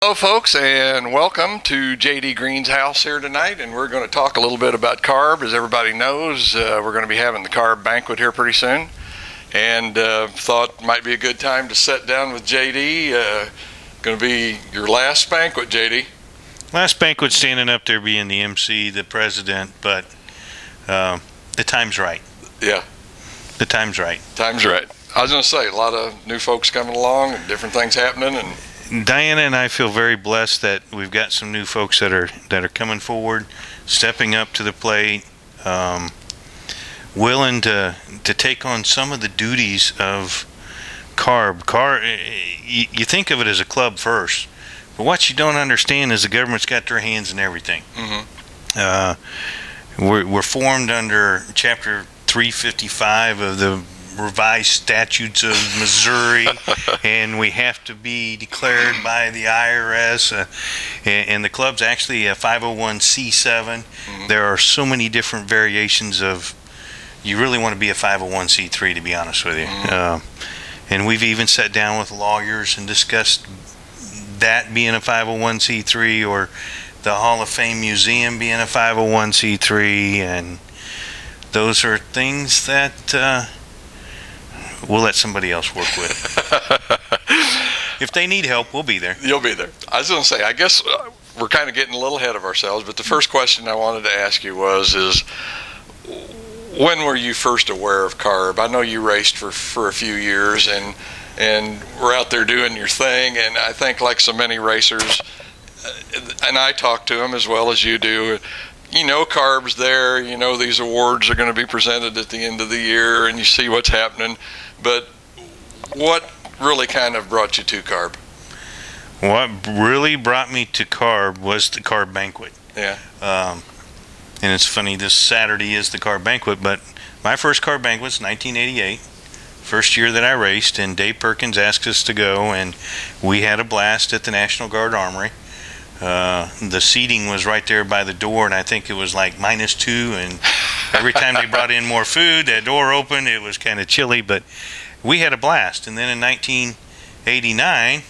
Hello folks, and welcome to JD Green's house here tonight, and we're going to talk a little bit about C.A.R.B. As everybody knows, we're going to be having the C.A.R.B banquet here pretty soon, and thought it might be a good time to sit down with JD. Going to be your last banquet, JD. Last banquet, standing up there being the MC, the president, but the time's right. Yeah. The time's right. Time's right. I was going to say, a lot of new folks coming along and different things happening, and Diana and I feel very blessed that we've got some new folks that are coming forward, stepping up to the plate, willing to take on some of the duties of C.A.R.B. You think of it as a club first, but what you don't understand is the government's got their hands in everything. Mm-hmm. We're formed under Chapter 355 of the revised statutes of Missouri, and we have to be declared by the IRS, and the club's actually a 501c7. Mm-hmm. There are so many different variations of, you really want to be a 501c3, to be honest with you. Mm-hmm. And we've even sat down with lawyers and discussed that being a 501c3, or the Hall of Fame Museum being a 501c3, and those are things that we'll let somebody else work with. If they need help, we'll be there. You'll be there. I was going to say, I guess we're kind of getting a little ahead of ourselves, but the first question I wanted to ask you is when were you first aware of C.A.R.B? I know you raced for a few years, and we're out there doing your thing, and I think like so many racers, and I talk to them as well as you do, you know C.A.R.B's there, you know these awards are going to be presented at the end of the year, and you see what's happening, but what really kind of brought you to C.A.R.B? What really brought me to C.A.R.B was the C.A.R.B banquet. Yeah. And it's funny, this Saturday is the C.A.R.B banquet, but my first C.A.R.B banquet was 1988, first year that I raced, and Dave Perkins asked us to go, and we had a blast at the National Guard Armory. The seating was right there by the door, and I think it was like -2, and every time they brought in more food, that door opened, it was kind of chilly, but we had a blast. And then in 1989,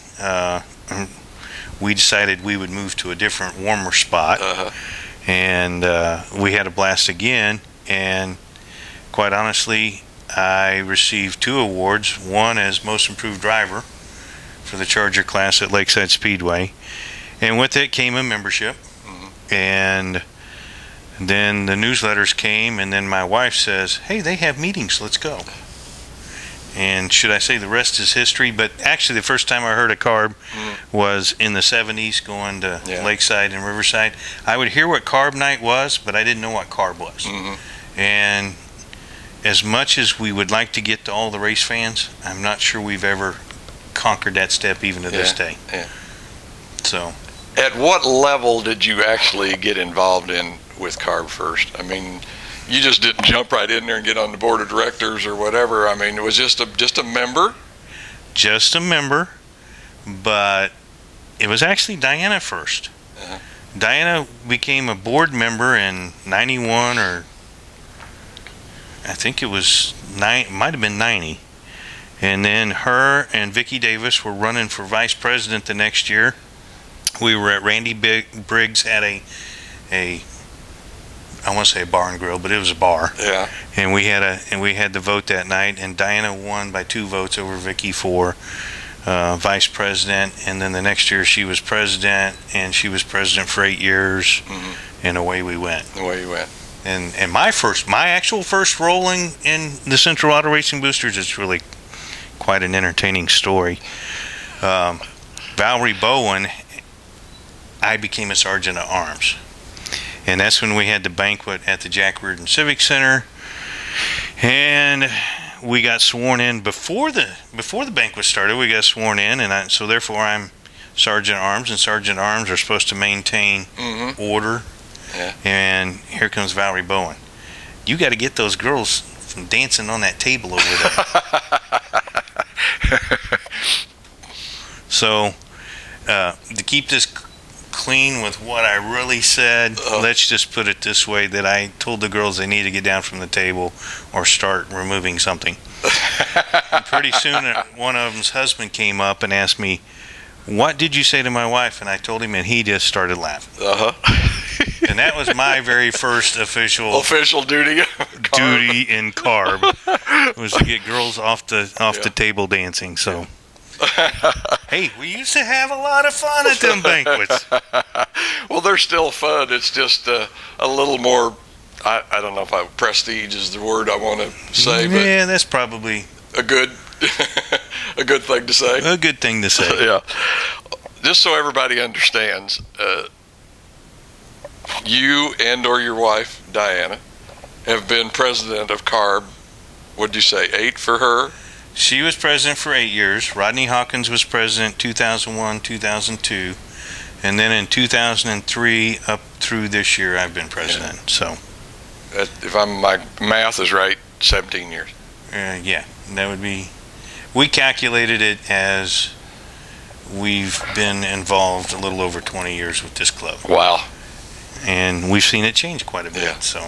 we decided we would move to a different, warmer spot, and we had a blast again, and quite honestly, I received 2 awards, one as Most Improved Driver for the Charger class at Lakeside Speedway, and with it came a membership. Mm-hmm. And then the newsletters came, and then my wife says, hey, they have meetings, let's go. And should I say the rest is history? But actually the first time I heard of C.A.R.B was in the 70s, going to Lakeside and Riverside. I would hear what C.A.R.B night was, but I didn't know what C.A.R.B was. Mm-hmm. And as much as we would like to get to all the race fans, I'm not sure we've ever conquered that step even to this day. Yeah. So, at what level did you actually get involved with C.A.R.B first? I mean, you just didn't jump right in there and get on the board of directors or whatever. I mean, it was just a member? Just a member, but it was actually Diana first. Diana became a board member in 91, or I think it was might have been 90. And then her and Vicki Davis were running for vice president the next year. We were at Randy Briggs at a I want to say a bar and grill, but it was a bar. Yeah. And we had the vote that night, and Diana won by 2 votes over Vicki for vice president. And then the next year she was president, and she was president for 8 years. Mm-hmm. And away we went. Away you went. And my actual first rolling in the Central Auto Racing Boosters is really quite an entertaining story. Valerie Bowen, I became a sergeant at arms, and that's when we had the banquet at the Jack Reardon Civic Center, and we got sworn in before the banquet started. We got sworn in, and so therefore I'm sergeant at arms, and sergeant at arms are supposed to maintain order. Yeah. And here comes Valerie Bowen. You got to get those girls from dancing on that table over there. So to keep this clean with what I really said, let's just put it this way, that I told the girls they need to get down from the table or start removing something. And pretty soon one of them's husband came up and asked me, what did you say to my wife? And I told him, and he just started laughing. And that was my very first official duty in C.A.R.B. was to get girls off the table dancing. So, hey, we used to have a lot of fun at them banquets. Well, they're still fun. It's just a little more. I don't know if prestige is the word I want to say, but yeah, that's probably a good a good thing to say. A good thing to say. Yeah. Just so everybody understands. You and/or your wife, Diana, have been president of C.A.R.B. What'd you say, 8 for her? She was president for 8 years. Rodney Hawkins was president 2001, 2002. And then in 2003 up through this year, I've been president. Yeah. So, if my math is right, 17 years. Yeah, that would be. We calculated it as we've been involved a little over 20 years with this club. Wow. And we've seen it change quite a bit. Yeah. So,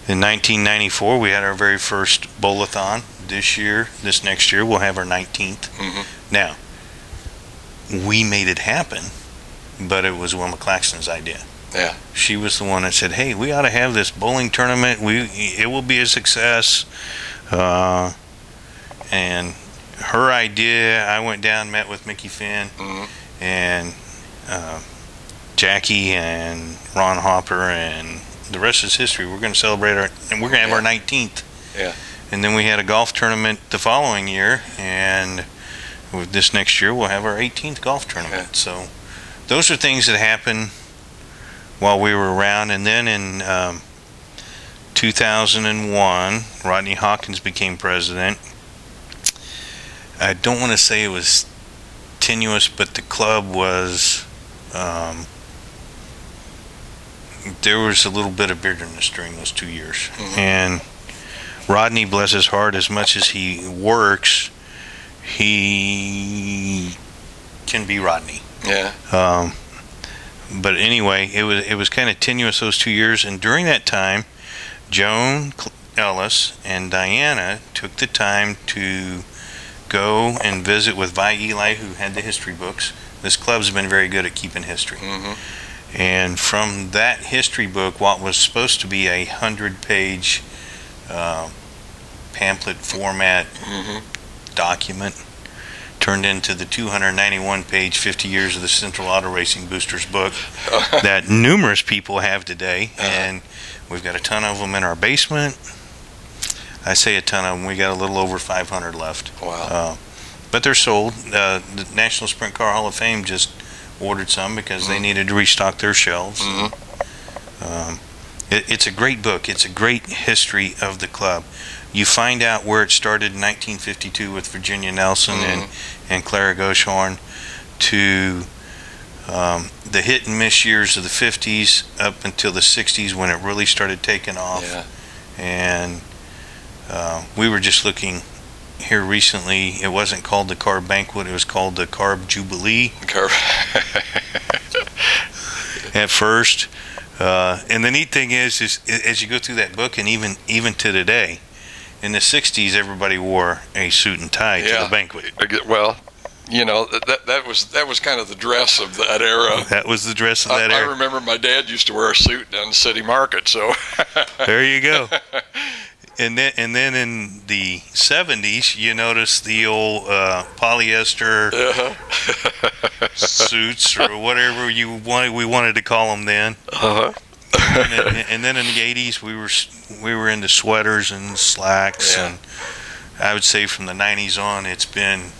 in 1994, we had our very first bowl-a-thon. This next year, we'll have our 19th. Mm-hmm. Now, we made it happen, but it was Wilma Claxton's idea. Yeah. She was the one that said, hey, we ought to have this bowling tournament. It will be a success. And her idea, I went down, met with Mickey Finn, mm-hmm. and Jackie and Ron Hopper, and the rest is history. We're going to celebrate and we're going to have our 19th. Yeah. And then we had a golf tournament the following year, and this next year we'll have our 18th golf tournament. Yeah. So those are things that happen while we were around. And then in 2001, Rodney Hawkins became president. I don't want to say it was tenuous, but the club was there was a little bit of bitterness during those 2 years. Mm-hmm. And Rodney, bless his heart, as much as he works, he can be Rodney. Yeah. But anyway, it was kind of tenuous those 2 years, and during that time, Joan Ellis and Diana took the time to go and visit with Vi Eli, who had the history books. This club's been very good at keeping history. Mm-hmm. And from that history book, what was supposed to be a 100-page pamphlet format mm-hmm. document turned into the 291-page 50 Years of the Central Auto Racing Boosters book that numerous people have today. And we've got a ton of them in our basement. I say a ton of them. We got a little over 500 left. Wow. But they're sold. The National Sprint Car Hall of Fame just ordered some because mm-hmm. they needed to restock their shelves. Mm-hmm. It's a great book. It's a great history of the club. You find out where it started in 1952 with Virginia Nelson mm-hmm. and Clara Goshorn to the hit and miss years of the 50s up until the 60s when it really started taking off. Yeah. And we were just looking here recently. It wasn't called the C.A.R.B Banquet. It was called the C.A.R.B Jubilee. At first. And the neat thing is as you go through that book, and even to today, in the 60s, everybody wore a suit and tie to the banquet. Well, you know, that was kind of the dress of that era. That was the dress of that era. I remember my dad used to wear a suit down the city market, so. There you go. And then in the 70s, you notice the old polyester suits or whatever we wanted to call them then. Uh-huh. and then in the 80s, we were into sweaters and slacks, and I would say from the 90s on, it's been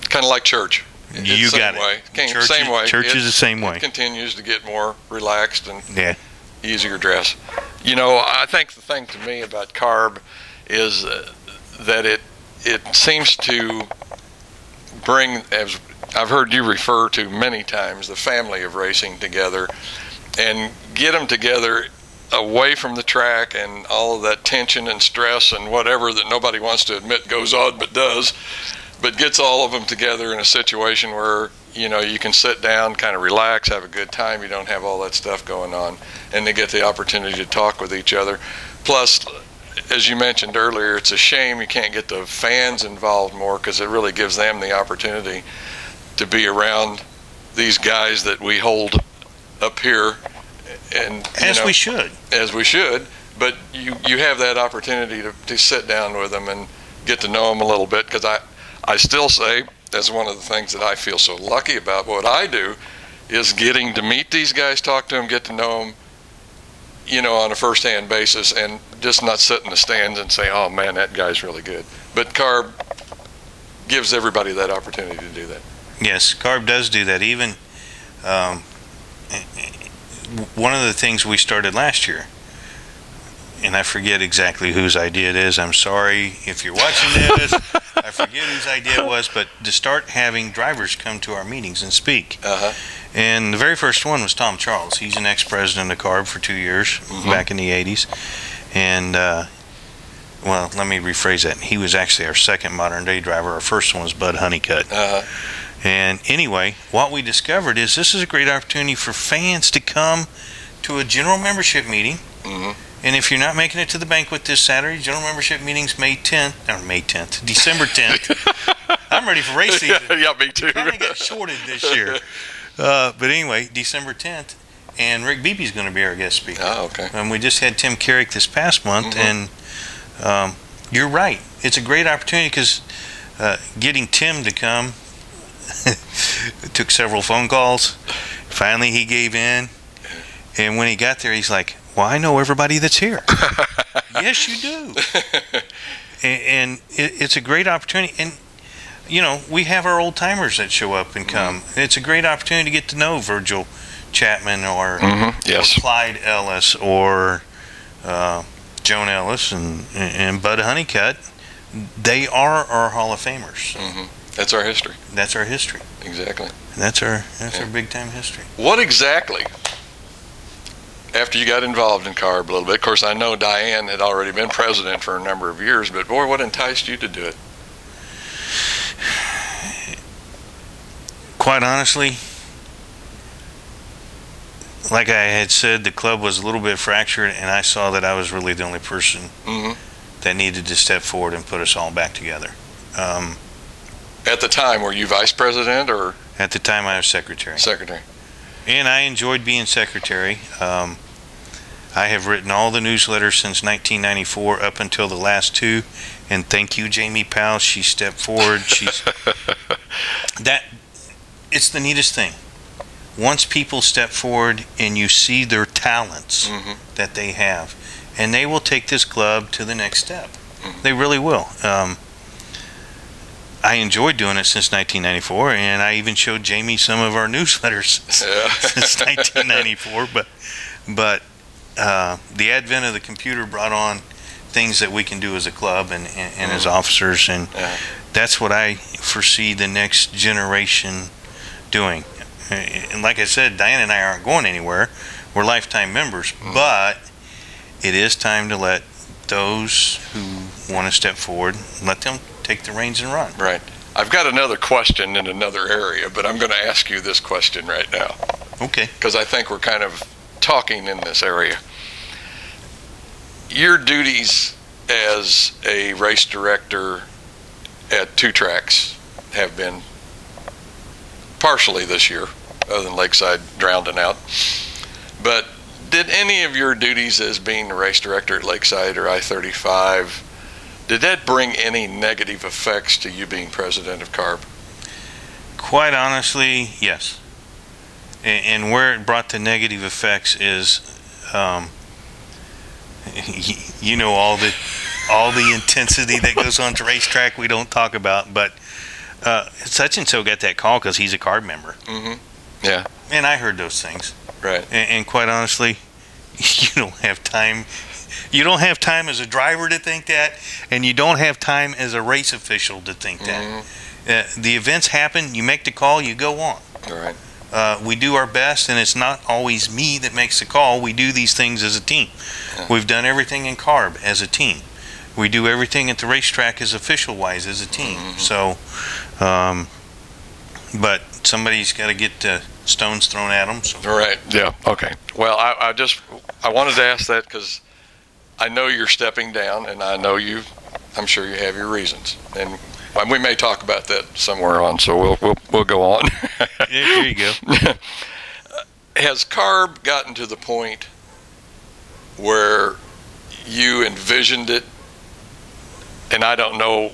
kind of like church. You got it. Same way. Church is the same way. It continues to get more relaxed and easier dress. You know, I think the thing to me about C.A.R.B is that it seems to bring, as I've heard you refer to many times, the family of racing together and get them together away from the track and all of that tension and stress and whatever that nobody wants to admit goes on but does, but gets all of them together in a situation where, you know, you can sit down, kind of relax, have a good time. You don't have all that stuff going on, and they get the opportunity to talk with each other. Plus, as you mentioned earlier, it's a shame you can't get the fans involved more, because it really gives them the opportunity to be around these guys that we hold up here, and as we should. But you have that opportunity to sit down with them and get to know them a little bit, because I still say that's one of the things that I feel so lucky about what I do, is getting to meet these guys, talk to them, get to know them, on a first-hand basis, and just not sit in the stands and say, oh man, that guy's really good. But C.A.R.B gives everybody that opportunity to do that. Yes, C.A.R.B does do that. Even one of the things we started last year, and I forget exactly whose idea it is. I'm sorry if you're watching this. I forget whose idea it was, but to start having drivers come to our meetings and speak. And the very first one was Tom Charles. He's an ex-president of C.A.R.B for 2 years, back in the 80s. And, well, let me rephrase that. He was actually our second modern-day driver. Our first one was Bud Honeycutt. And anyway, what we discovered is this is a great opportunity for fans to come to a general membership meeting. And if you're not making it to the banquet this Saturday, general membership meeting's December 10th. I'm ready for race season. Yeah, me too. We kind of got shorted this year. But anyway, December 10th, and Rick Beebe's going to be our guest speaker. Oh, okay. And we just had Tim Carrick this past month, and you're right. It's a great opportunity, because getting Tim to come it took several phone calls. Finally, he gave in, and when he got there, he's like, well, I know everybody that's here. Yes, you do. And it's a great opportunity. And, we have our old timers that show up and come. It's a great opportunity to get to know Virgil Chapman or Clyde Ellis or Joan Ellis and Bud Honeycutt. They are our Hall of Famers. That's our history. That's our history. Exactly. That's our big-time history. What exactly, after you got involved in C.A.R.B a little bit, of course I know Diane had already been president for a number of years, but boy, what enticed you to do it? Quite honestly, like I had said, the club was a little bit fractured, and I saw that I was really the only person that needed to step forward and put us all back together. At the time, were you vice president or? At the time, I was secretary. Secretary. And I enjoyed being secretary. I have written all the newsletters since 1994 up until the last two, and thank you, Jamie Powell. She stepped forward. It's the neatest thing. Once people step forward and you see their talents that they have, and they will take this club to the next step. They really will. I enjoyed doing it since 1994, and I even showed Jamie some of our newsletters since 1994. But the advent of the computer brought on things that we can do as a club and as officers, and that's what I foresee the next generation doing. And like I said, Diane and I aren't going anywhere. We're lifetime members, but it is time to let those who want to step forward, let them take the reins and run. Right. I've got another question in another area, but I'm going to ask you this question right now. Okay. Because I think we're kind of talking in this area. Your duties as a race director at 2 tracks have been partially this year, other than Lakeside drowning out. But did any of your duties as being the race director at Lakeside or I-35, did that bring any negative effects to you being president of C.A.R.B? Quite honestly, yes. And where it brought the negative effects is, you know, all the intensity that goes on to racetrack we don't talk about, but such and so got that call because he's a C.A.R.B member. Yeah. And I heard those things. Right. And quite honestly, you don't have time. You don't have time as a driver to think that, and you don't have time as a race official to think that. The events happen, you make the call, you go on. All right. We do our best, and it's not always me that makes the call. We do these things as a team. We've done everything in C.A.R.B as a team. We do everything at the racetrack as official-wise as a team. So, but somebody's got to get stones thrown at them. So. Right. Yeah. Okay. Well, I wanted to ask that because I know you're stepping down, and I'm sure you have your reasons, and we may talk about that somewhere on. So we'll go on. Yeah, there you go. Has C.A.R.B gotten to the point where you envisioned it, and I don't know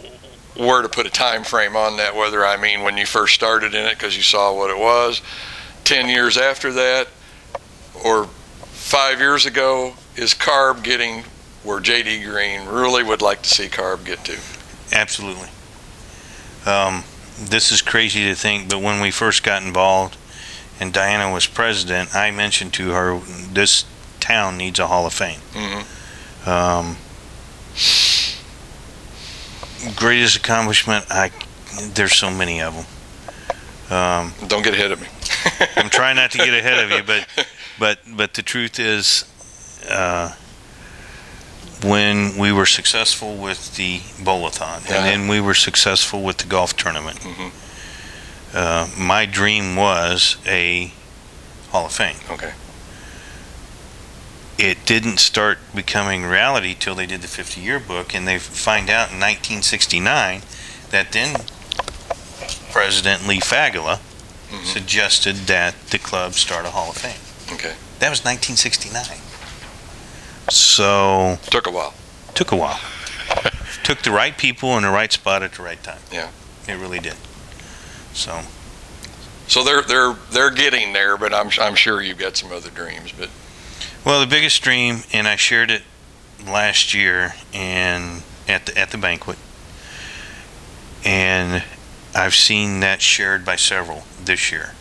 where to put a time frame on that, whether I mean when you first started in it because you saw what it was, 10 years after that, or 5 years ago, is C.A.R.B getting where J.D. Green really would like to see C.A.R.B get to? Absolutely. This is crazy to think, but when we first got involved and Diana was president, I mentioned to her, this town needs a Hall of Fame. Mm-hmm. Greatest accomplishment, there's so many of them. Don't get ahead of me. I'm trying not to get ahead of you, but the truth is, when we were successful with the bowl-a-thon, and then we were successful with the golf tournament, Mm-hmm. My dream was a Hall of Fame. Okay. It didn't start becoming reality till they did the 50-year book, and they find out in 1969 that then President Lee Fagala suggested that the club start a Hall of Fame. Okay. That was 1969. So Took a while. took a while. Took the right people in the right spot at the right time. Yeah. It really did. So they're getting there, but I'm sure you've got some other dreams. But well, the biggest dream, and I shared it last year and at the banquet, and I've seen that shared by several this year,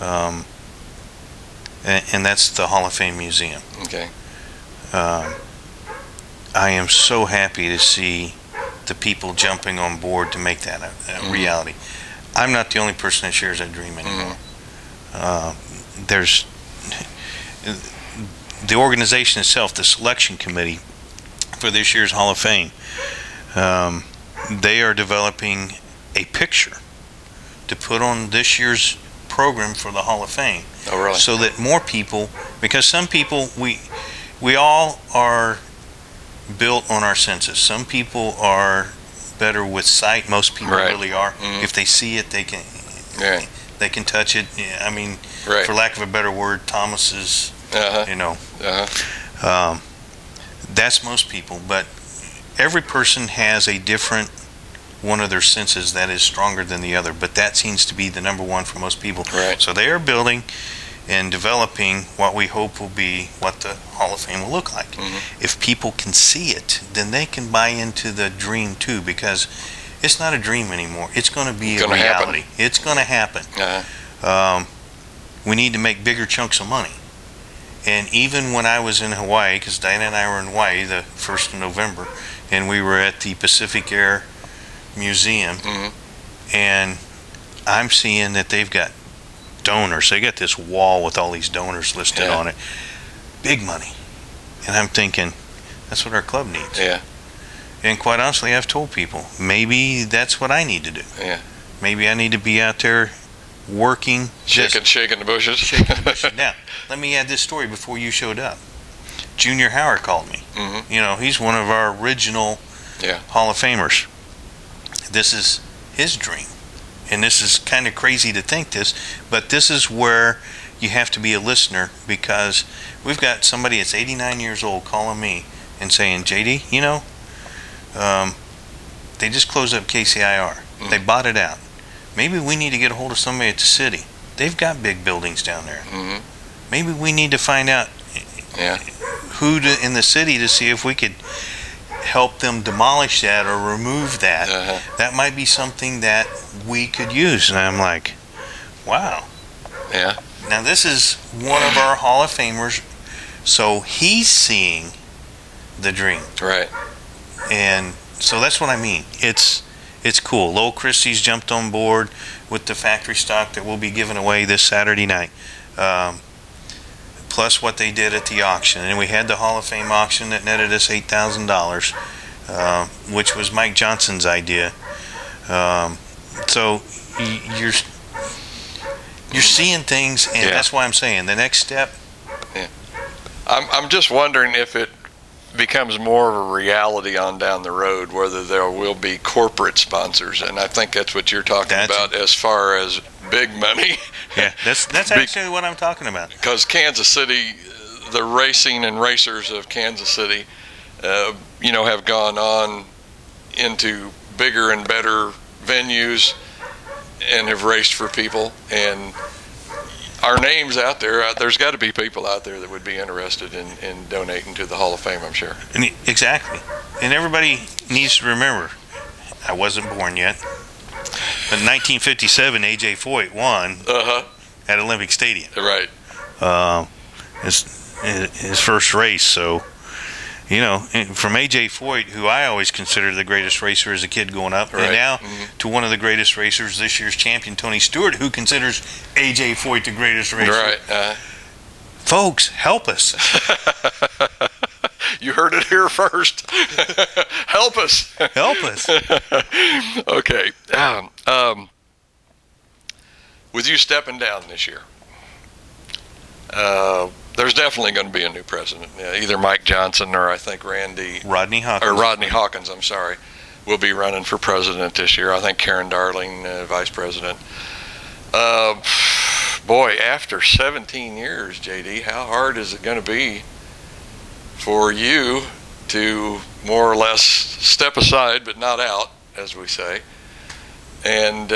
and that's the Hall of Fame Museum. okay. I am so happy to see the people jumping on board to make that a reality. I'm not the only person that shares that dream anymore. There's the organization itself, the selection committee for this year's Hall of Fame. They are developing a picture to put on this year's program for the Hall of Fame. Oh, really? So that more people, because some people, we all are built on our senses. Some people are better with sight. Most people really are. If they see it, they can they can touch it. Yeah, I mean, for lack of a better word, Thomas is, that's most people. But every person has a different one of their senses that is stronger than the other. But that seems to be the number one for most people. Right. So they are building and developing what we hope will be what the Hall of Fame will look like. If people can see it, then they can buy into the dream too, because it's not a dream anymore. It's going to be a reality. It's going to happen. We need to make bigger chunks of money. And even when I was in Hawaii, because Diana and I were in Hawaii the 1st of November, and we were at the Pacific Air Museum, and I'm seeing that they've got donors. They got this wall with all these donors listed on it. Big money. And I'm thinking, that's what our club needs. Yeah. And quite honestly, I've told people, maybe that's what I need to do. Yeah. Maybe I need to be out there working. Shaking the bushes. Shaking the bushes. Now, let me add this story before you showed up. Junior Howard called me. You know, he's one of our original Hall of Famers. This is his dream. And this is kind of crazy to think this, but this is where you have to be a listener, because we've got somebody that's 89 years old calling me and saying, JD, you know, they just closed up KCIR. They bought it out. Maybe we need to get a hold of somebody at the city. They've got big buildings down there. Maybe we need to find out who in the city to see if we could help them demolish that or remove that. That might be something that we could use. And I'm like, wow. Yeah. Now this is one of our Hall of Famers, so he's seeing the dream. Right. And so that's what I mean. It's cool. Lowell Christie's jumped on board with the factory stock that will be given away this Saturday night. Plus what they did at the auction. And we had the Hall of Fame auction that netted us $8,000, which was Mike Johnson's idea. So you're seeing things, and that's why I'm saying the next step. I'm just wondering if it becomes more of a reality on down the road, whether there will be corporate sponsors, and I think that's what you're talking about as far as big money. Yeah, that's actually what I'm talking about. Because Kansas City, the racing and racers of Kansas City, have gone on into bigger and better venues and have raced for people, and our name's out there. There's got to be people out there that would be interested in donating to the Hall of Fame, I'm sure. Exactly. And everybody needs to remember, I wasn't born yet, but in 1957, A.J. Foyt won at Olympic Stadium. Right. His first race. So, from A.J. Foyt, who I always considered the greatest racer as a kid growing up, and now to one of the greatest racers, this year's champion, Tony Stewart, who considers A.J. Foyt the greatest racer. Right. Folks, help us. You heard it here first. Help us. Help us. Okay. With you stepping down this year, there's definitely going to be a new president. Either Mike Johnson or I think Rodney Hawkins, I'm sorry, will be running for president this year. I think Karen Darling, vice president. Boy, after 17 years, JD, how hard is it going to be for you to more or less step aside, but not out, as we say, and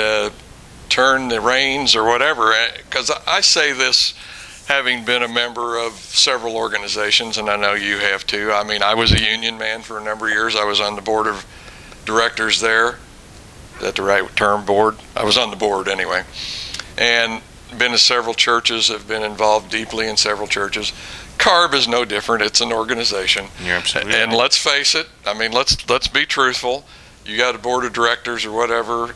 turn the reins or whatever? Because I say this having been a member of several organizations, and I know you have too. I mean, I was a union man for a number of years. I was on the board of directors there. Is that the right term, board? I was on the board anyway. And been to several churches, have been involved deeply in several churches. C.A.R.B is no different. It's an organization. You're absolutely and right. Let's face it. I mean, let's be truthful. You got a board of directors or whatever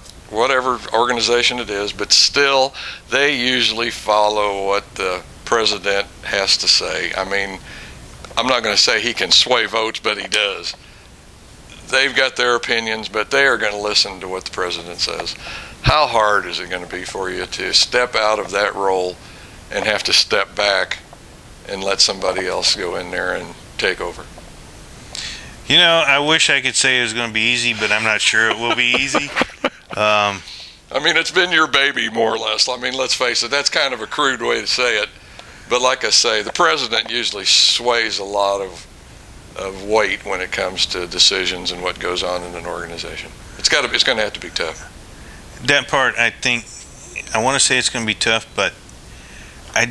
organization it is, but still, they usually follow what the president has to say. I mean, I'm not going to say he can sway votes, but he does. They've got their opinions, but they are going to listen to what the president says. How hard is it going to be for you to step out of that role and have to step back and let somebody else go in there and take over? I wish I could say it was going to be easy, but I'm not sure it will be easy. I mean, it's been your baby, more or less. I mean, let's face it, that's kind of a crude way to say it. But like I say, the president usually sways a lot of weight when it comes to decisions and what goes on in an organization. It's going to have to be tough. That part, I want to say it's going to be tough, but I'm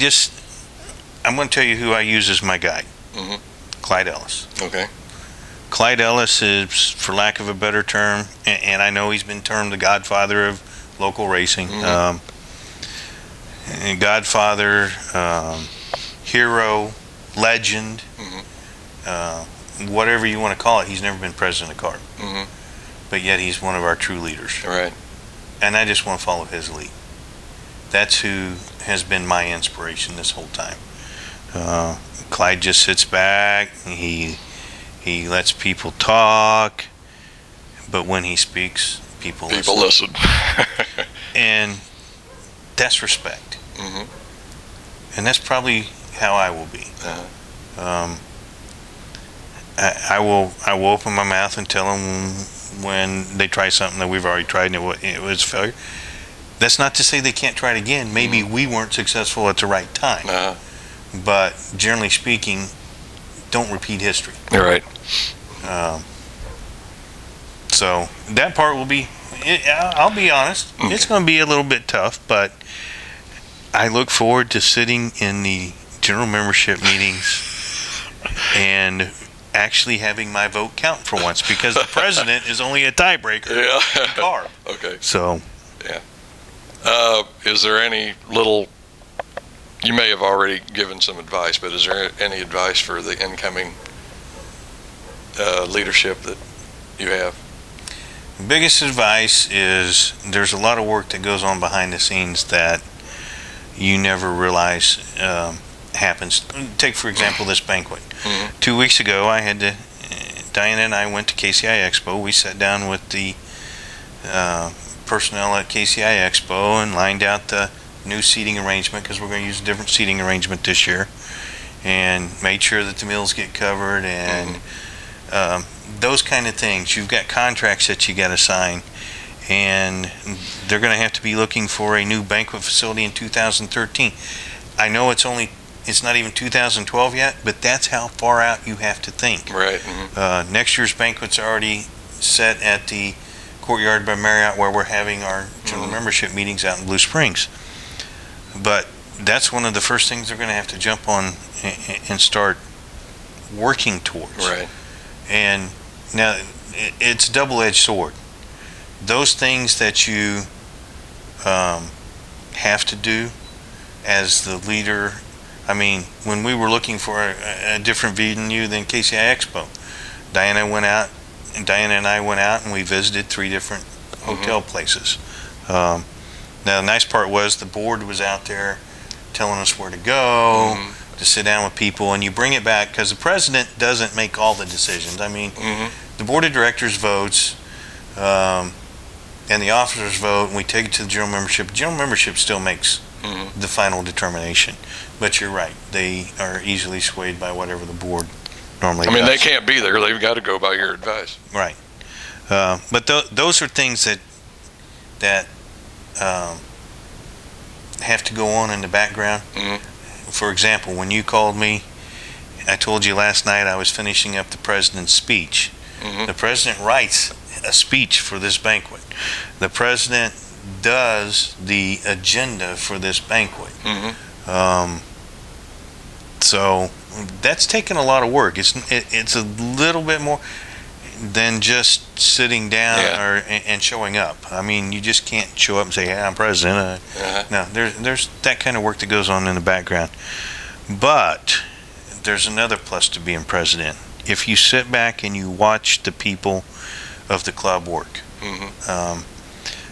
going to tell you who I use as my guide. Clyde Ellis. Okay. Clyde Ellis is, for lack of a better term, and I know he's been termed the godfather of local racing. Godfather, hero, legend, whatever you want to call it. He's never been president of C.A.R.B. But yet he's one of our true leaders. Right. And I just want to follow his lead. That's who has been my inspiration this whole time. Clyde just sits back. He lets people talk, but when he speaks, people listen. And that's respect. And that's probably how I will be. I will open my mouth and tell them when they try something that we've already tried and it was a failure. That's not to say they can't try it again. Maybe we weren't successful at the right time. But generally speaking, don't repeat history. You're right. So that part will be, I'll be honest, it's going to be a little bit tough, but I look forward to sitting in the general membership meetings and actually having my vote count for once, because the president is only a tiebreaker in C.A.R.B. Okay. So, yeah. Is there any little, you may have already given some advice, but is there any advice for the incoming leadership that you have? Biggest advice is there's a lot of work that goes on behind the scenes that you never realize happens. Take, for example, this banquet. 2 weeks ago, Diana and I went to KCI Expo. We sat down with the personnel at KCI Expo and lined out the new seating arrangement, because we're going to use a different seating arrangement this year. and made sure that the meals get covered, and those kind of things. You've got contracts that you got to sign, and they're going to have to be looking for a new banquet facility in 2013. I know it's not even 2012 yet, but that's how far out you have to think. Right. Next year's banquet's already set at the Courtyard by Marriott, where we're having our general membership meetings out in Blue Springs. But that's one of the first things they're going to have to jump on and start working towards. Right. And now it's a double-edged sword. Those things that you have to do as the leader. I mean, when we were looking for a different venue than KCI Expo, Diana and I went out and we visited 3 different hotel places. Now the nice part was the board was out there telling us where to go, to sit down with people, and you bring it back, because the president doesn't make all the decisions. I mean, the board of directors votes, and the officers vote, and we take it to the general membership. General membership still makes the final determination. But you're right, they are easily swayed by whatever the board normally does. They can't be there. They've got to go by your advice. Right. But those are things that have to go on in the background. For example, when you called me, I told you last night I was finishing up the president's speech. The president writes a speech for this banquet. The president does the agenda for this banquet. So that's taken a lot of work. It's a little bit more than just sitting down and showing up. I mean, you just can't show up and say, "Hey, I'm president." No, there's that kind of work that goes on in the background. But there's another plus to being president. If you sit back and you watch the people of the club work,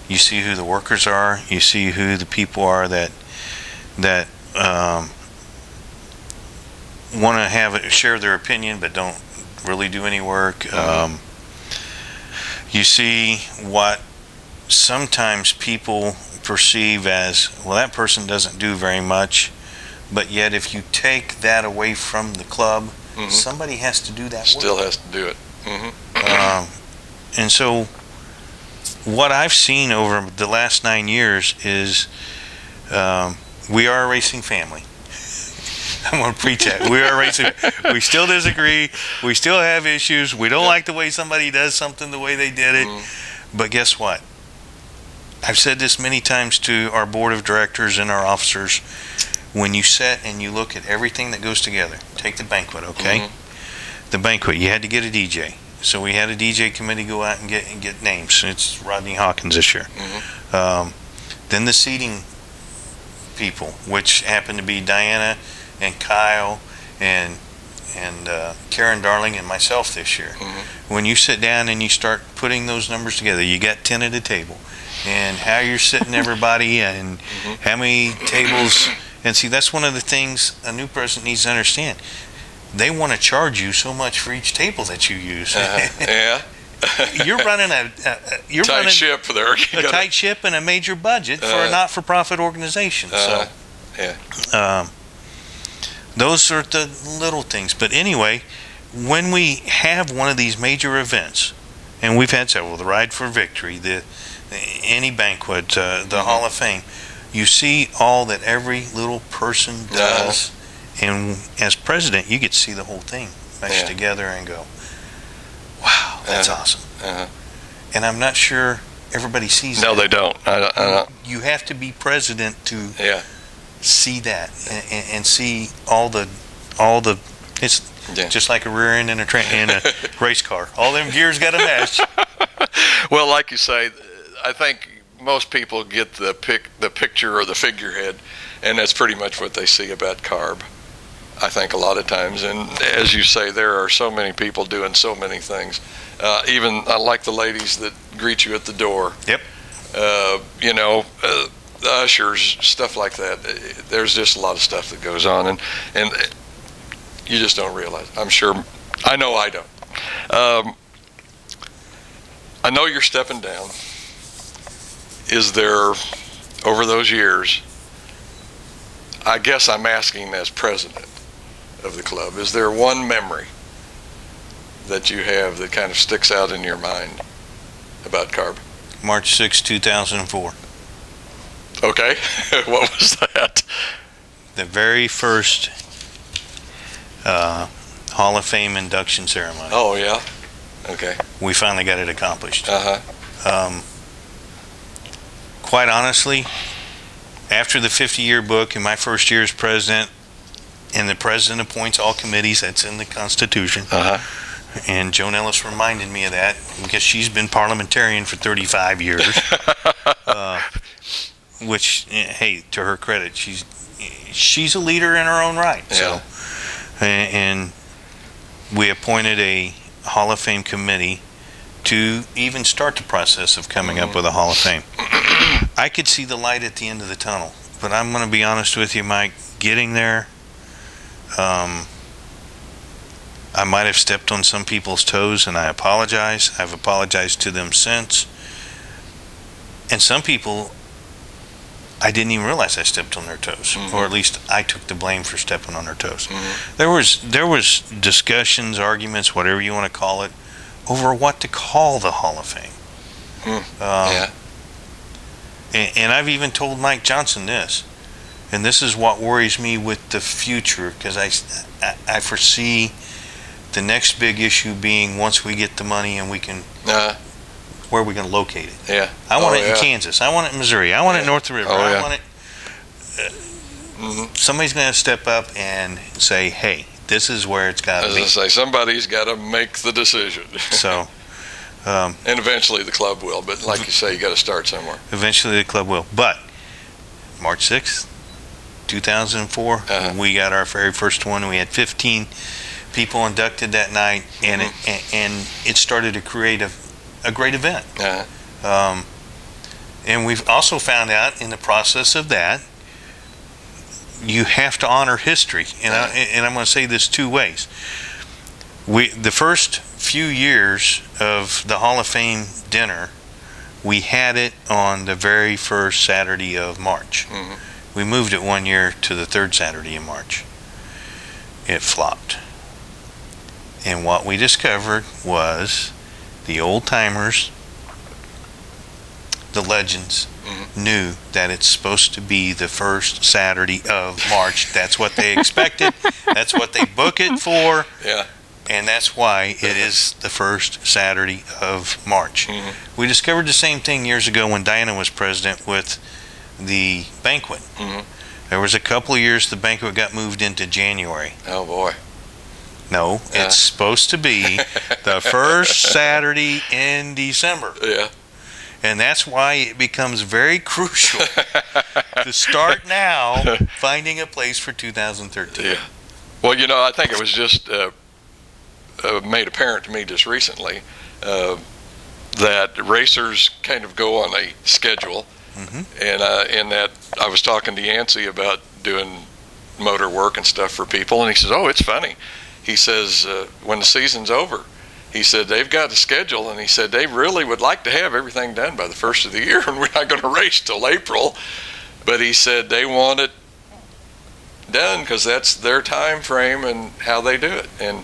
you see who the workers are. You see who the people are that want to share their opinion but don't really do any work. You see what sometimes people perceive as, well, that person doesn't do very much, but yet if you take that away from the club, somebody has to do that Still work. has to do it. And so what I've seen over the last 9 years is we are a racing family. I'm going to preach that. We are racing. We still disagree. We still have issues. We don't like the way somebody does something the way they did it. But guess what? I've said this many times to our board of directors and our officers. When you sit and you look at everything that goes together, take the banquet, okay? The banquet, you had to get a DJ. So we had a DJ committee go out and get names. It's Rodney Hawkins this year. Then the seating people, which happened to be Diana and Kyle and Karen Darling and myself this year. When you sit down and you start putting those numbers together, you got 10 at a table, and how you're sitting everybody and how many tables. And see, that's one of the things a new president needs to understand. They want to charge you so much for each table that you use. You're running a tight ship there. A tight ship and a major budget for a not-for-profit organization. Those are the little things. But anyway, when we have one of these major events, and we've had several, the Ride for Victory, any banquet, the Hall of Fame, you see all that every little person does. And as president, you get to see the whole thing meshed together and go, wow, that's awesome. And I'm not sure everybody sees that. No, they don't. I don't. You have to be president to see that and see all the it's just like a rear end in a race car. All them gears got to mesh. Well, like you say, I think most people get the picture or the figurehead, and that's pretty much what they see about C.A.R.B. I think a lot of times, and as you say, there are so many people doing so many things. Even I like the ladies that greet you at the door. The ushers, stuff like that. There's just a lot of stuff that goes on, and you just don't realize. I'm sure. I know I don't. I know you're stepping down. Is there, over those years, I guess I'm asking as president, of the club, is there one memory that you have that kind of sticks out in your mind about C.A.R.B? March 6, 2004. Okay. What was that? The very first Hall of Fame induction ceremony. Oh, yeah? Okay. We finally got it accomplished. Uh-huh. Quite honestly, after the 50-year book and my first year as president, and the president appoints all committees, that's in the Constitution. Uh-huh. And Joan Ellis reminded me of that because she's been parliamentarian for 35 years. Which, hey, to her credit, she's a leader in her own right. Yeah. So, and we appointed a Hall of Fame committee to even start the process of coming up with a Hall of Fame. I could see the light at the end of the tunnel, but I'm going to be honest with you, Mike, getting there, I might have stepped on some people's toes, and I apologize. I've apologized to them since. And some people, I didn't even realize I stepped on their toes, or at least I took the blame for stepping on their toes. There was discussions, arguments, whatever you want to call it, over what to call the Hall of Fame. Yeah. And I've even told Mike Johnson this, and this is what worries me with the future, because I foresee the next big issue being once we get the money and we can, where are we going to locate it? Yeah. I want it in Kansas. I want it in Missouri. I want it north of the river. Oh, I yeah. want it. Somebody's going to step up and say, hey, this is where it's got to As be. I say, somebody's got to make the decision. So, and eventually the club will, but like you say, you got to start somewhere. eventually the club will. But March 6th, 2004, we got our very first one. We had 15 people inducted that night, and it started to create a great event. And we've also found out in the process of that, you have to honor history, and I'm going to say this two ways. The first few years of the Hall of Fame dinner, we had it on the very first Saturday of March. We moved it one year to the third Saturday in March. It flopped. And what we discovered was the old timers, the legends, knew that it's supposed to be the first Saturday of March. That's what they expected. That's what they book it for. Yeah. And that's why it is the first Saturday of March. We discovered the same thing years ago when Diana was president with the banquet. There was a couple of years the banquet got moved into January. Oh, boy. No, it's supposed to be the first Saturday in December. Yeah. And that's why it becomes very crucial to start now finding a place for 2013. Yeah. Well, you know, I think it was just made apparent to me just recently that racers kind of go on a schedule. And in that, I was talking to Yancey about doing motor work and stuff for people, and he says, oh, it's funny. He says, when the season's over, he said, they've got a schedule, and he said, they really would like to have everything done by the first of the year, and we're not going to race till April. But he said they want it done because that's their time frame and how they do it. And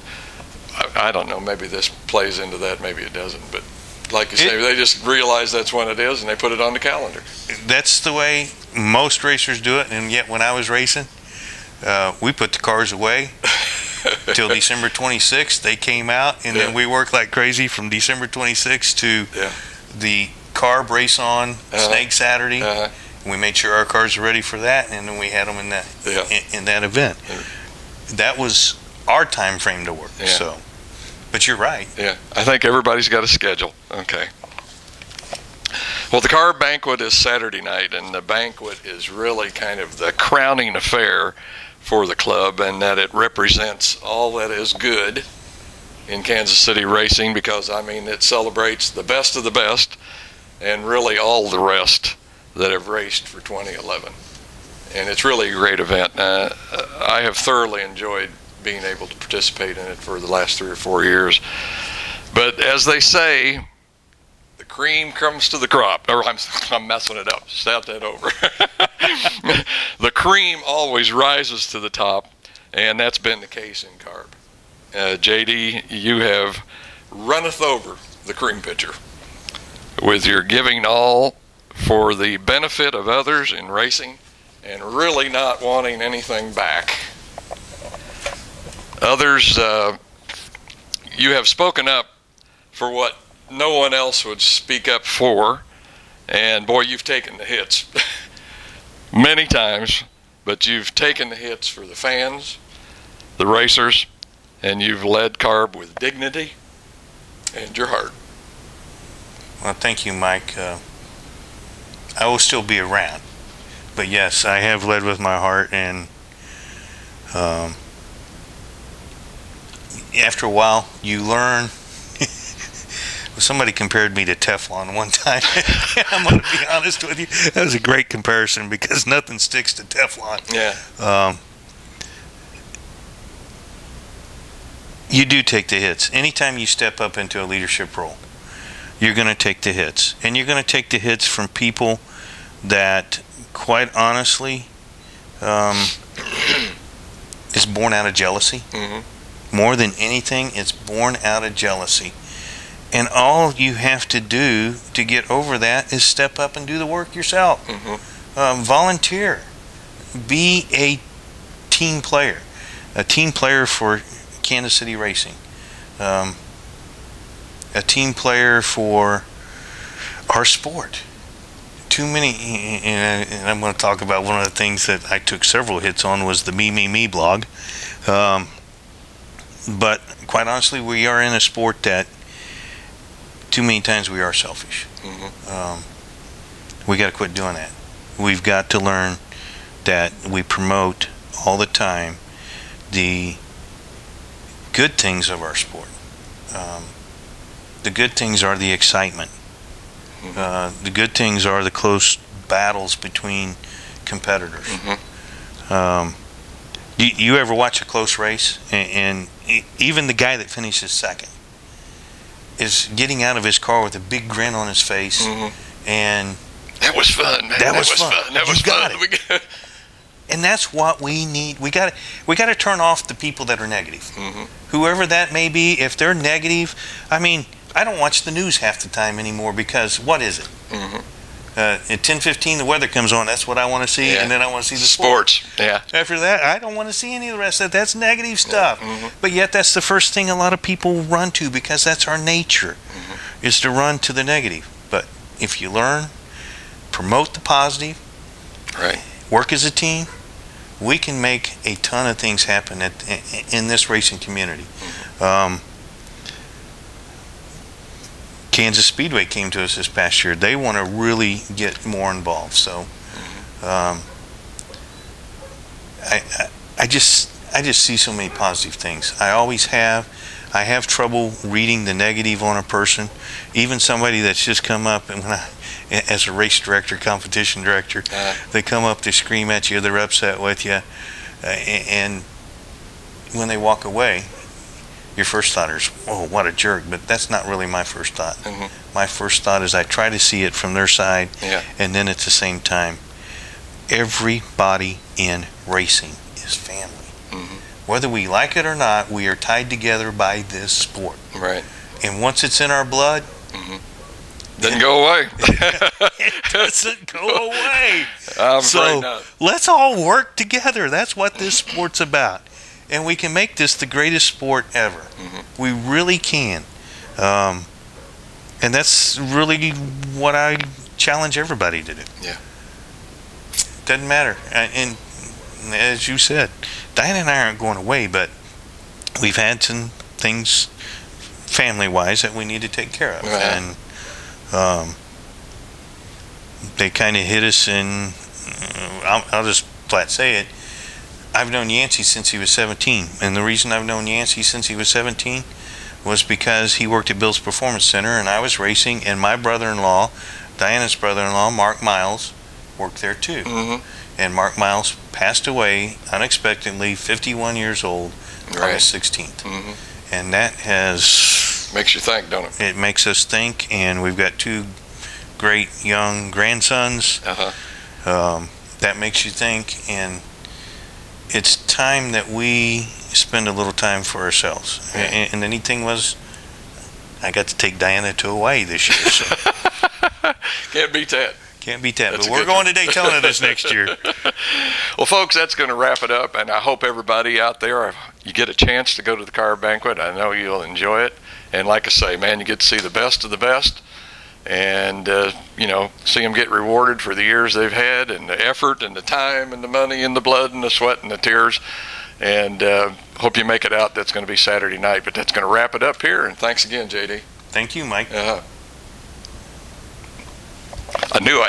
I don't know, maybe this plays into that, maybe it doesn't. But like you say, they just realize that's when it is, and they put it on the calendar. That's the way most racers do it, and yet when I was racing, we put the cars away till December 26th. They came out, and then we worked like crazy from December 26th to the C.A.R.B race on Snake Saturday. We made sure our cars were ready for that, and then we had them in that in that event. That was our time frame to work. So, but you're right. Yeah, I think everybody's got a schedule. Okay. Well, the C.A.R.B banquet is Saturday night, and the banquet is really kind of the crowning affair for the club, and that it represents all that is good in Kansas City racing, because I mean it celebrates the best of the best and really all the rest that have raced for 2011, and it's really a great event. I have thoroughly enjoyed being able to participate in it for the last 3 or 4 years, but as they say, the cream comes to the crop, or I'm messing it up. Start that over. The cream always rises to the top, and that's been the case in C.A.R.B. JD, you have runneth over the cream pitcher with your giving all for the benefit of others in racing and really not wanting anything back. Others, you have spoken up for what no one else would speak up for, and boy, you've taken the hits many times, but you've taken the hits for the fans, the racers, and you've led C.A.R.B. with dignity and your heart. Well, thank you, Mike. I will still be around, but yes, I have led with my heart, and after a while, you learn. Somebody compared me to Teflon one time. I'm going to be honest with you. That was a great comparison because nothing sticks to Teflon. Yeah. You do take the hits. Anytime you step up into a leadership role, you're going to take the hits. And you're going to take the hits from people that, quite honestly, is born out of jealousy. Mm-hmm. More than anything, it's born out of jealousy. And all you have to do to get over that is step up and do the work yourself. Mm-hmm. Volunteer. Be a team player. A team player for Kansas City Racing. A team player for our sport. Too many, and I'm going to talk about one of the things that I took several hits on was the Me blog. But quite honestly, we are in a sport that too many times we are selfish. Mm-hmm. We got to quit doing that. We've got to learn that we promote all the time the good things of our sport. The good things are the excitement. Mm-hmm. The good things are the close battles between competitors. Mm-hmm. You ever watch a close race and even the guy that finishes second is getting out of his car with a big grin on his face. Mm-hmm. And that was fun, man. That was fun. That was fun. And that's what we need. We got to turn off the people that are negative. Mm-hmm. Whoever that may be, if they're negative, I mean, I don't watch the news half the time anymore because what is it? Mm-hmm. At 10:15 the weather comes on. That's what I want to see, and then I want to see the sports. Yeah. After that, I don't want to see any of the rest of that. That's negative stuff. Yeah. Mm-hmm. But yet, that's the first thing a lot of people run to because that's our nature, mm-hmm. is to run to the negative. But if you learn, promote the positive, right, work as a team, we can make a ton of things happen in this racing community. Mm-hmm. Kansas Speedway came to us this past year. They want to really get more involved. So, I just see so many positive things. I always have. I have trouble reading the negative on a person, even somebody that's just come up and as a race director, competition director, they come up, they scream at you, they're upset with you, and when they walk away, your first thought is, oh, what a jerk, but that's not really my first thought. Mm-hmm. My first thought is I try to see it from their side, and then at the same time, everybody in racing is family. Mm-hmm. Whether we like it or not, we are tied together by this sport. Right. And once it's in our blood, doesn't go away. It doesn't go away. I'm afraid not. Let's all work together. That's what this sport's about. And we can make this the greatest sport ever. Mm-hmm. We really can. And that's really what I challenge everybody to do. Yeah. Doesn't matter. And as you said, Diane and I aren't going away, but we've had some things family-wise that we need to take care of. Right. And they kind of hit us in, I'll just flat say it, I've known Yancey since he was 17, and the reason I've known Yancey since he was 17 was because he worked at Bill's Performance Center, and I was racing, and my brother-in-law, Diana's brother-in-law, Mark Miles, worked there too. Mm-hmm. And Mark Miles passed away unexpectedly, 51 years old, August 16th. Mm-hmm. And that has... makes you think, don't it? It makes us think, and we've got two great young grandsons. That makes you think, and it's time time that we spend a little time for ourselves. And the neat thing was, I got to take Diana to Hawaii this year. So. Can't beat that. Can't beat that. But we're going to Daytona this next year. Well, folks, that's going to wrap it up. And I hope everybody out there, you get a chance to go to the C.A.R.B banquet. I know you'll enjoy it. And like I say, man, you get to see the best of the best. And, see them get rewarded for the years they've had, and the effort and the time and the money and the blood and the sweat and the tears. And hope you make it out. That's going to be Saturday night. But that's going to wrap it up here. And thanks again, JD. Thank you, Mike. I knew